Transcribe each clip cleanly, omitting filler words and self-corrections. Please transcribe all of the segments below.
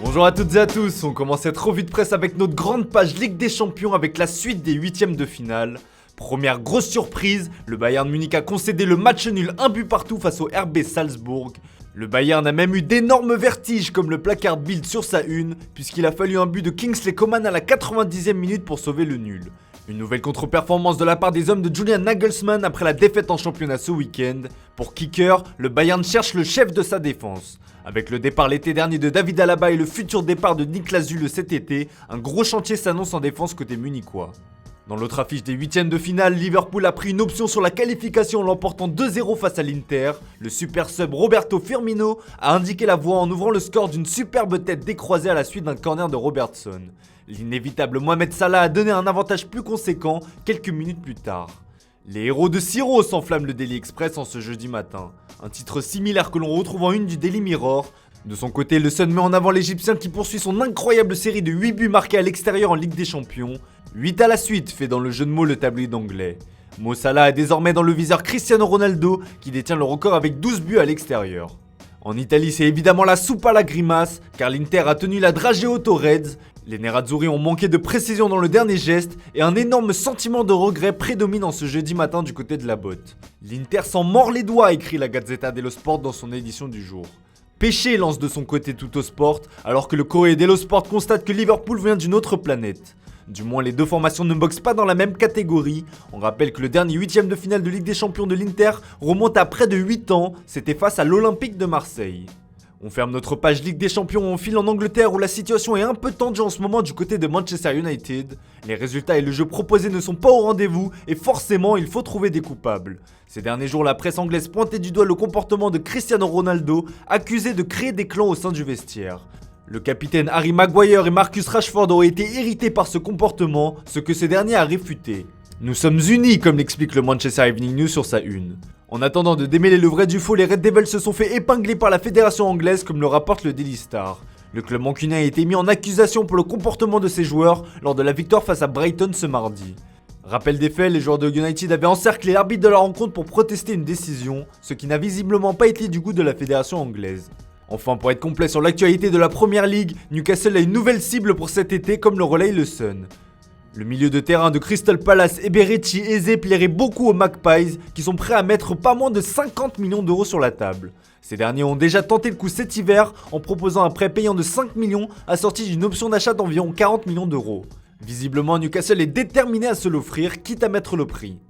Bonjour à toutes et à tous, on commence cette revue de presse avec notre grande page Ligue des Champions avec la suite des huitièmes de finale. Première grosse surprise, le Bayern Munich a concédé le match nul 1 but partout face au RB Salzbourg. Le Bayern a même eu d'énormes vertiges comme le placard Bild sur sa une, puisqu'il a fallu un but de Kingsley Coman à la 90e minute pour sauver le nul. Une nouvelle contre-performance de la part des hommes de Julian Nagelsmann après la défaite en championnat ce week-end. Pour Kicker, le Bayern cherche le chef de sa défense. Avec le départ l'été dernier de David Alaba et le futur départ de Niklas Süle cet été, un gros chantier s'annonce en défense côté munichois. Dans l'autre affiche des huitièmes de finale, Liverpool a pris une option sur la qualification en l'emportant 2-0 face à l'Inter. Le super sub Roberto Firmino a indiqué la voie en ouvrant le score d'une superbe tête décroisée à la suite d'un corner de Robertson. L'inévitable Mohamed Salah a donné un avantage plus conséquent quelques minutes plus tard. Les héros de Siro s'enflamment le Daily Express en ce jeudi matin. Un titre similaire que l'on retrouve en une du Daily Mirror. De son côté, le Sun met en avant l'Égyptien qui poursuit son incroyable série de 8 buts marqués à l'extérieur en Ligue des Champions. 8 à la suite, fait dans le jeu de mots le tabloïd anglais. Mo Salah est désormais dans le viseur Cristiano Ronaldo qui détient le record avec 12 buts à l'extérieur. En Italie, c'est évidemment la soupe à la grimace car l'Inter a tenu la dragée aux Reds. Les Nerazzurri ont manqué de précision dans le dernier geste et un énorme sentiment de regret prédomine en ce jeudi matin du côté de la botte. L'Inter s'en mord les doigts, écrit la Gazzetta dello Sport dans son édition du jour. Péché lance de son côté Tuttosport, alors que le Corriere dello Sport constate que Liverpool vient d'une autre planète. Du moins, les deux formations ne boxent pas dans la même catégorie. On rappelle que le dernier huitième de finale de Ligue des Champions de l'Inter remonte à près de 8 ans, c'était face à l'Olympique de Marseille. On ferme notre page Ligue des Champions, on file en Angleterre où la situation est un peu tendue en ce moment du côté de Manchester United. Les résultats et le jeu proposé ne sont pas au rendez-vous et forcément il faut trouver des coupables. Ces derniers jours, la presse anglaise pointait du doigt le comportement de Cristiano Ronaldo, accusé de créer des clans au sein du vestiaire. Le capitaine Harry Maguire et Marcus Rashford ont été irrités par ce comportement, ce que ce dernier a réfuté. Nous sommes unis, comme l'explique le Manchester Evening News sur sa une. En attendant de démêler le vrai du faux, les Red Devils se sont fait épingler par la fédération anglaise comme le rapporte le Daily Star. Le club mancunien a été mis en accusation pour le comportement de ses joueurs lors de la victoire face à Brighton ce mardi. Rappel des faits, les joueurs de United avaient encerclé l'arbitre de la rencontre pour protester une décision, ce qui n'a visiblement pas été du goût de la fédération anglaise. Enfin, pour être complet sur l'actualité de la Premier League, Newcastle a une nouvelle cible pour cet été comme le relaye le Sun. Le milieu de terrain de Crystal Palace, Eberechi Eze, plairait beaucoup aux Magpies qui sont prêts à mettre pas moins de 50 millions d'euros sur la table. Ces derniers ont déjà tenté le coup cet hiver en proposant un prêt payant de 5 millions assorti d'une option d'achat d'environ 40 millions d'euros. Visiblement, Newcastle est déterminé à se l'offrir, quitte à mettre le prix.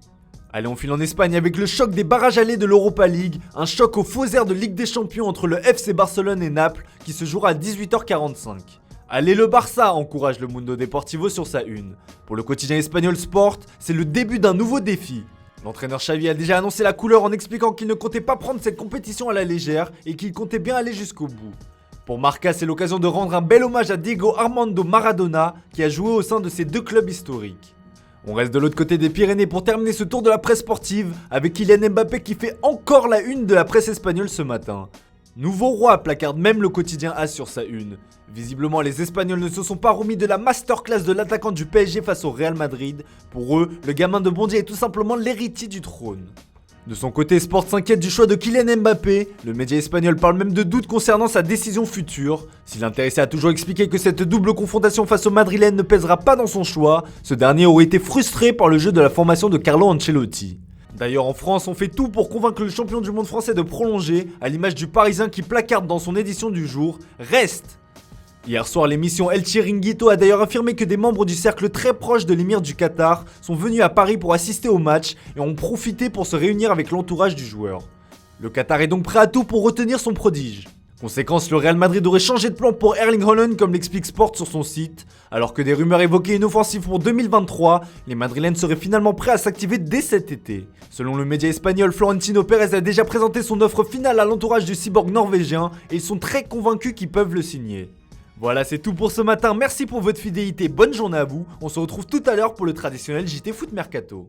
Allez, on file en Espagne avec le choc des barrages allés de l'Europa League, un choc aux faux airs de Ligue des Champions entre le FC Barcelone et Naples qui se jouera à 18h45. Allez le Barça, encourage le Mundo Deportivo sur sa une. Pour le quotidien espagnol Sport, c'est le début d'un nouveau défi. L'entraîneur Xavi a déjà annoncé la couleur en expliquant qu'il ne comptait pas prendre cette compétition à la légère et qu'il comptait bien aller jusqu'au bout. Pour Marca, c'est l'occasion de rendre un bel hommage à Diego Armando Maradona qui a joué au sein de ces deux clubs historiques. On reste de l'autre côté des Pyrénées pour terminer ce tour de la presse sportive avec Kylian Mbappé qui fait encore la une de la presse espagnole ce matin. Nouveau roi placarde même le quotidien AS sur sa une. Visiblement, les Espagnols ne se sont pas remis de la masterclass de l'attaquant du PSG face au Real Madrid. Pour eux, le gamin de Bondy est tout simplement l'héritier du trône. De son côté, Sport s'inquiète du choix de Kylian Mbappé. Le média espagnol parle même de doutes concernant sa décision future. Si l'intéressé a toujours expliqué que cette double confrontation face au Madrilène ne pèsera pas dans son choix, ce dernier aurait été frustré par le jeu de la formation de Carlo Ancelotti. D'ailleurs, en France, on fait tout pour convaincre le champion du monde français de prolonger, à l'image du Parisien qui placarde dans son édition du jour « Reste ». Hier soir, l'émission El Chiringuito a d'ailleurs affirmé que des membres du cercle très proche de l'émir du Qatar sont venus à Paris pour assister au match et ont profité pour se réunir avec l'entourage du joueur. Le Qatar est donc prêt à tout pour retenir son prodige. Conséquence, le Real Madrid aurait changé de plan pour Erling Haaland comme l'explique Sport sur son site. Alors que des rumeurs évoquaient une offensive pour 2023, les Madrilènes seraient finalement prêts à s'activer dès cet été. Selon le média espagnol, Florentino Pérez a déjà présenté son offre finale à l'entourage du cyborg norvégien et ils sont très convaincus qu'ils peuvent le signer. Voilà, c'est tout pour ce matin, merci pour votre fidélité, bonne journée à vous, on se retrouve tout à l'heure pour le traditionnel JT Foot Mercato.